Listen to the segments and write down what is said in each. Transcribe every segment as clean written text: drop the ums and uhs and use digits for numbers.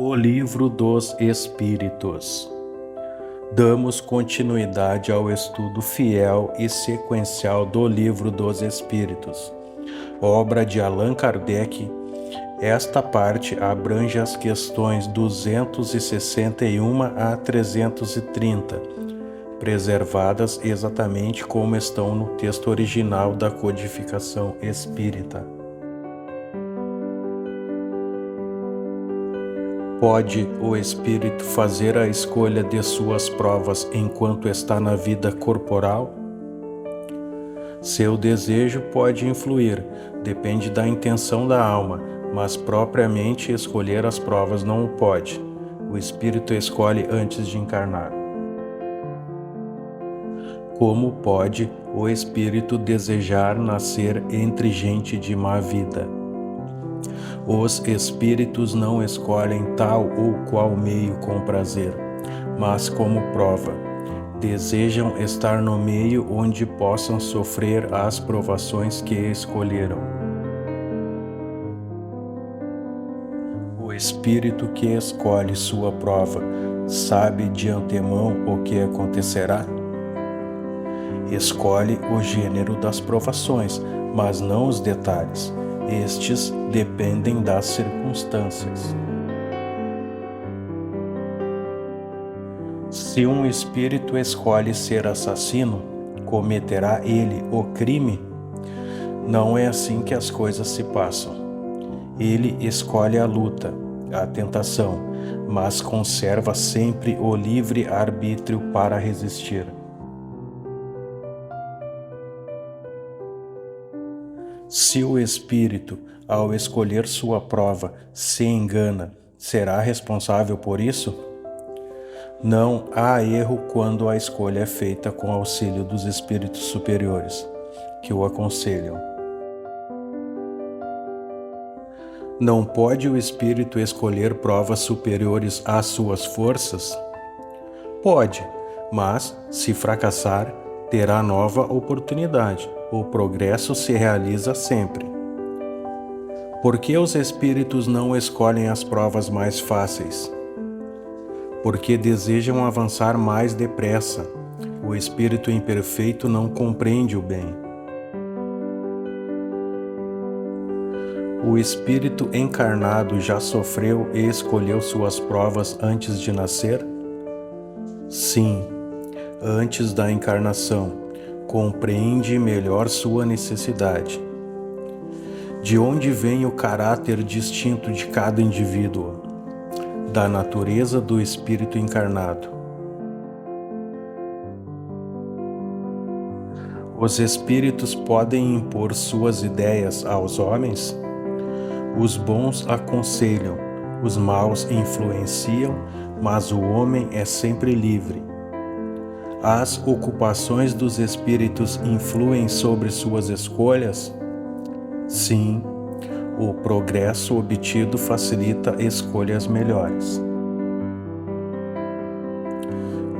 O Livro dos Espíritos. Damos continuidade ao estudo fiel e sequencial do Livro dos Espíritos, obra de Allan Kardec. Esta parte abrange as questões 261 a 330, preservadas exatamente como estão no texto original da codificação espírita. Pode o espírito fazer a escolha de suas provas enquanto está na vida corporal? Seu desejo pode influir, depende da intenção da alma, mas propriamente escolher as provas não o pode. O espírito escolhe antes de encarnar. Como pode o espírito desejar nascer entre gente de má vida? Os espíritos não escolhem tal ou qual meio com prazer, mas como prova. Desejam estar no meio onde possam sofrer as provações que escolheram. O espírito que escolhe sua prova sabe de antemão o que acontecerá? Escolhe o gênero das provações, mas não os detalhes. Estes dependem das circunstâncias. Se um espírito escolhe ser assassino, cometerá ele o crime? Não é assim que as coisas se passam. Ele escolhe a luta, a tentação, mas conserva sempre o livre arbítrio para resistir. Se o espírito, ao escolher sua prova, se engana, será responsável por isso? Não há erro quando a escolha é feita com auxílio dos espíritos superiores, que o aconselham. Não pode o espírito escolher provas superiores às suas forças? Pode, mas, se fracassar, terá nova oportunidade. O progresso se realiza sempre. Por que os espíritos não escolhem as provas mais fáceis? Porque desejam avançar mais depressa. O espírito imperfeito não compreende o bem. O espírito encarnado já sofreu e escolheu suas provas antes de nascer? Sim, antes da encarnação. Compreende melhor sua necessidade. De onde vem o caráter distinto de cada indivíduo? Da natureza do espírito encarnado. Os espíritos podem impor suas ideias aos homens? Os bons aconselham, os maus influenciam, mas o homem é sempre livre. As ocupações dos espíritos influem sobre suas escolhas? Sim, o progresso obtido facilita escolhas melhores.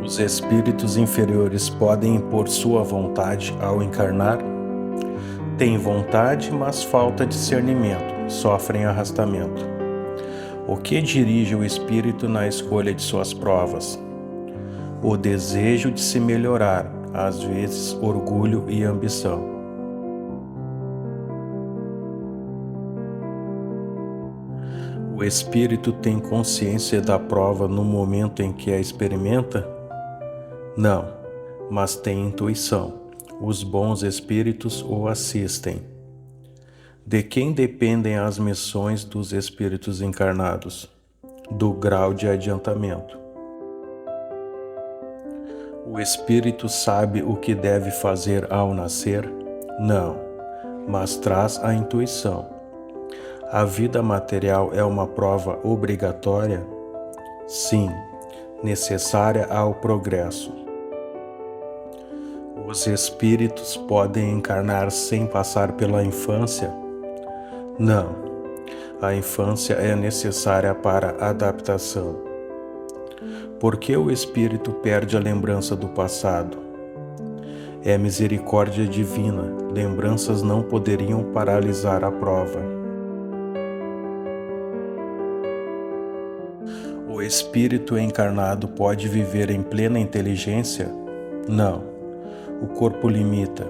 Os espíritos inferiores podem impor sua vontade ao encarnar? Têm vontade, mas falta discernimento, sofrem arrastamento. O que dirige o espírito na escolha de suas provas? O desejo de se melhorar, às vezes orgulho e ambição. O espírito tem consciência da prova no momento em que a experimenta? Não, mas tem intuição. Os bons espíritos o assistem. De quem dependem as missões dos espíritos encarnados? Do grau de adiantamento. O espírito sabe o que deve fazer ao nascer? Não, mas traz a intuição. A vida material é uma prova obrigatória? Sim, necessária ao progresso. Os espíritos podem encarnar sem passar pela infância? Não, a infância é necessária para a adaptação. Por que o espírito perde a lembrança do passado? É misericórdia divina, lembranças não poderiam paralisar a prova. espírito encarnado pode viver em plena inteligência? Não. O corpo limita.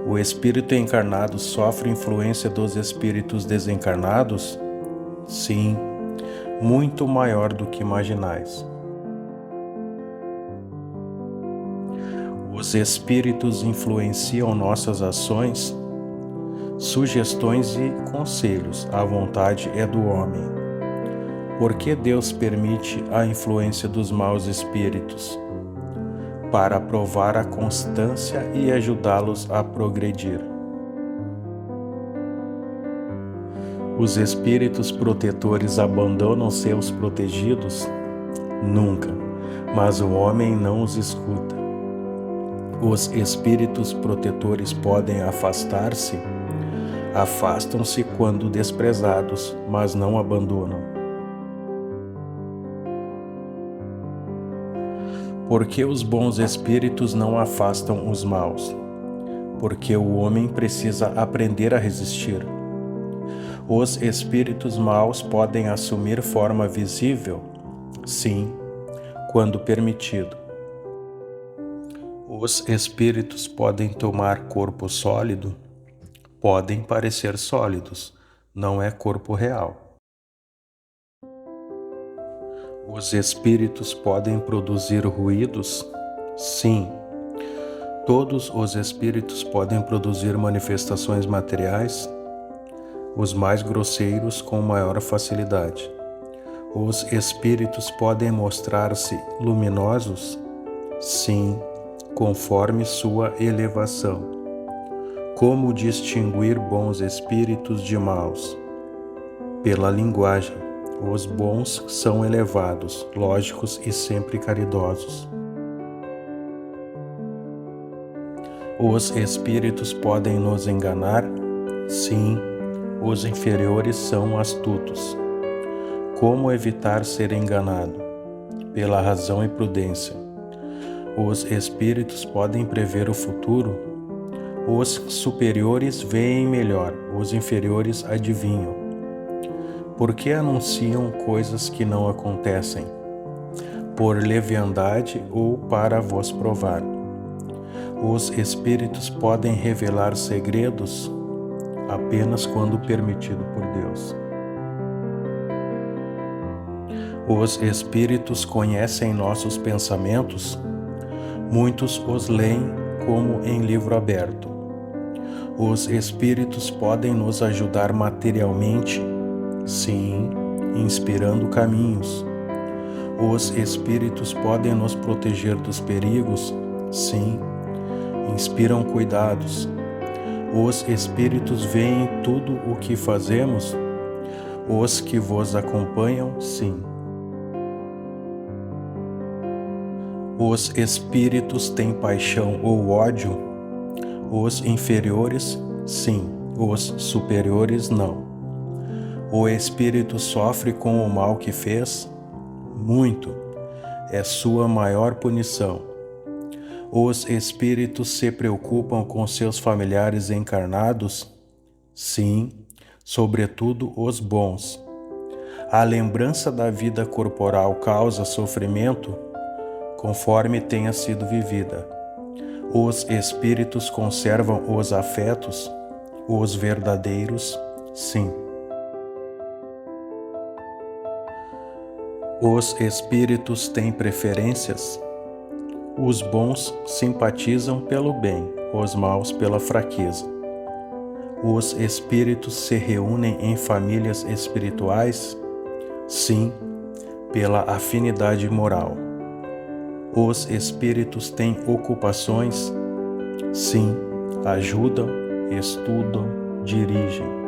O espírito encarnado sofre influência dos espíritos desencarnados? Sim, muito maior do que imaginais. Os espíritos influenciam nossas ações, sugestões e conselhos. A vontade é do homem. Por que Deus permite a influência dos maus espíritos? Para provar a constância e ajudá-los a progredir. Os espíritos protetores abandonam seus protegidos? Nunca, mas o homem não os escuta. Os espíritos protetores podem afastar-se? Afastam-se quando desprezados, mas não abandonam. Por que os bons espíritos não afastam os maus? Porque o homem precisa aprender a resistir. Os espíritos maus podem assumir forma visível? Sim, quando permitido. Os espíritos podem tomar corpo sólido? Podem parecer sólidos, não é corpo real. Os espíritos podem produzir ruídos? Sim. Todos os espíritos podem produzir manifestações materiais? Os mais grosseiros com maior facilidade. Os espíritos podem mostrar-se luminosos? Sim, conforme sua elevação. Como distinguir bons espíritos de maus? Pela linguagem. Os bons são elevados, lógicos e sempre caridosos. Os espíritos podem nos enganar? Sim, os inferiores são astutos. Como evitar ser enganado? Pela razão e prudência. Os espíritos podem prever o futuro? Os superiores veem melhor, os inferiores adivinham. Por que anunciam coisas que não acontecem? Por leviandade ou para vos provar? Os espíritos podem revelar segredos? Apenas quando permitido por Deus. Os espíritos conhecem nossos pensamentos? Muitos os leem como em livro aberto. Os espíritos podem nos ajudar materialmente? Sim, inspirando caminhos. Os espíritos podem nos proteger dos perigos? Sim, inspiram cuidados. Os espíritos veem tudo o que fazemos? Os que vos acompanham, sim. Os espíritos têm paixão ou ódio? Os inferiores, sim. Os superiores, não. O espírito sofre com o mal que fez? Muito. É sua maior punição. Os espíritos se preocupam com seus familiares encarnados? Sim, sobretudo os bons. A lembrança da vida corporal causa sofrimento, conforme tenha sido vivida. Os espíritos conservam os afetos, os verdadeiros, sim. Os espíritos têm preferências? Os bons simpatizam pelo bem, os maus pela fraqueza. Os espíritos se reúnem em famílias espirituais? Sim, pela afinidade moral. Os espíritos têm ocupações? Sim, ajudam, estudam, dirigem.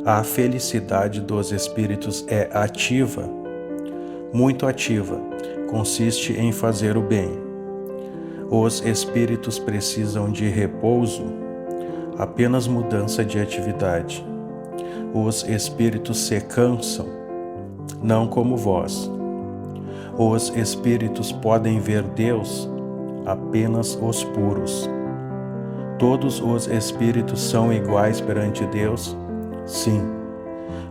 A felicidade dos espíritos é ativa? Muito ativa, consiste em fazer o bem. Os espíritos precisam de repouso? Apenas mudança de atividade. Os espíritos se cansam? Não como vós. Os espíritos podem ver Deus? Apenas os puros. Todos os espíritos são iguais perante Deus? Sim.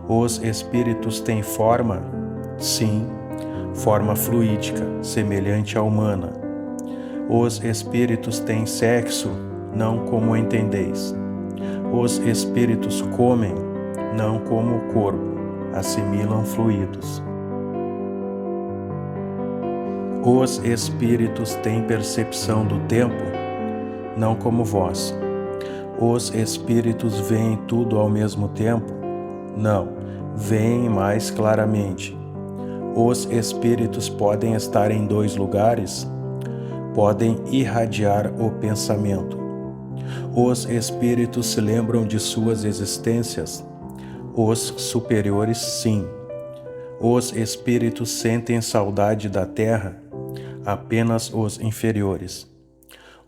Os espíritos têm forma? Sim, forma fluídica, semelhante à humana. Os espíritos têm sexo? Não como entendeis. Os espíritos comem? Não como o corpo, assimilam fluidos. Os espíritos têm percepção do tempo? Não como vós. Os espíritos veem tudo ao mesmo tempo? Não, veem mais claramente. Os espíritos podem estar em 2 lugares? Podem irradiar o pensamento. Os espíritos se lembram de suas existências? Os superiores, sim. Os espíritos sentem saudade da terra? Apenas os inferiores.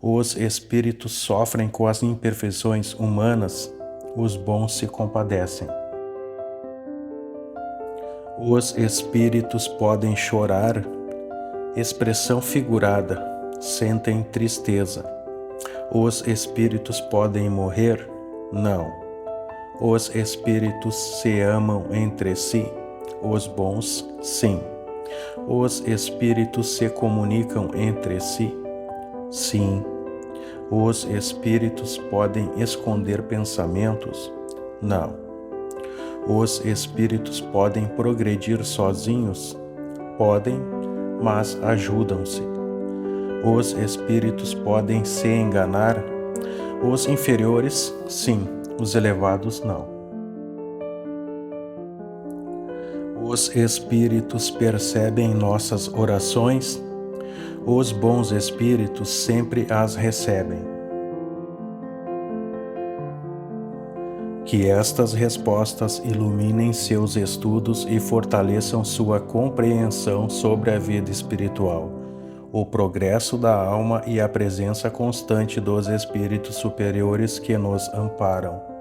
Os espíritos sofrem com as imperfeições humanas? Os bons se compadecem. Os espíritos podem chorar? Expressão figurada, sentem tristeza. Os espíritos podem morrer? Não. Os espíritos se amam entre si? Os bons, sim. Os espíritos se comunicam entre si? Sim. Os espíritos podem esconder pensamentos? Não. Os espíritos podem progredir sozinhos? Podem, mas ajudam-se. Os espíritos podem se enganar? Os inferiores, sim. Os elevados, não. Os espíritos percebem nossas orações? Os bons espíritos sempre as recebem. Que estas respostas iluminem seus estudos e fortaleçam sua compreensão sobre a vida espiritual, o progresso da alma e a presença constante dos espíritos superiores que nos amparam.